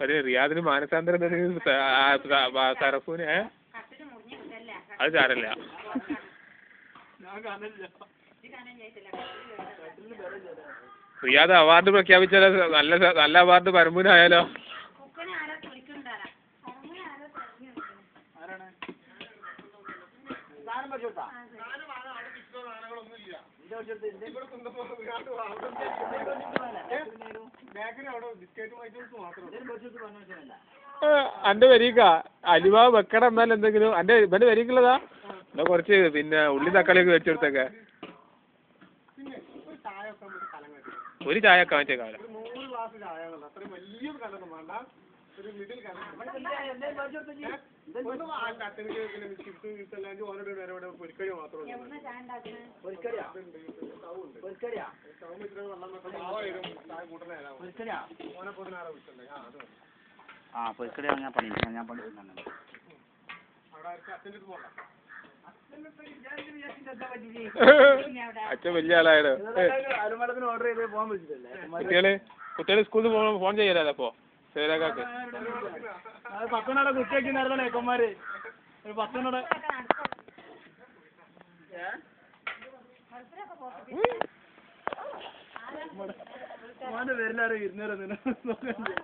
ഒരു റിയാദിന് മാനസാന്തരം സറഫൂന് അത് സാരല്ല. റിയാദ് അവാർഡ് പ്രഖ്യാപിച്ചാലോ നല്ല അവാർഡ് പരമ്പൂനായാലോ? അന്റെ വരിക അലുവ വെക്കണം എന്നാൽ എന്തെങ്കിലും അന്റെ ഇവന്റെ വരിക്കുള്ളതാ എന്നാ കുറച്ച് പിന്നെ ഉള്ളി തക്കാളിയൊക്കെ വെച്ചെടുത്തൊക്കെ ഒരു ചായ ഒക്കെ വാങ്ങിച്ച കാലം പൊരിക്കടി ഞാൻ പഠിക്കുന്നുണ്ട്. അച്ഛൻ വലിയ ആളായത്. കുട്ടികള് സ്കൂളിൽ ഫോൺ ചെയ്യലോ അപ്പൊ സേരാക്കാക്ക് 10 കുറ്റിയാക്കിണ്ടായിരുന്നല്ലേ ഏക്കന്മാര് 10 വരില്ലാറ് 200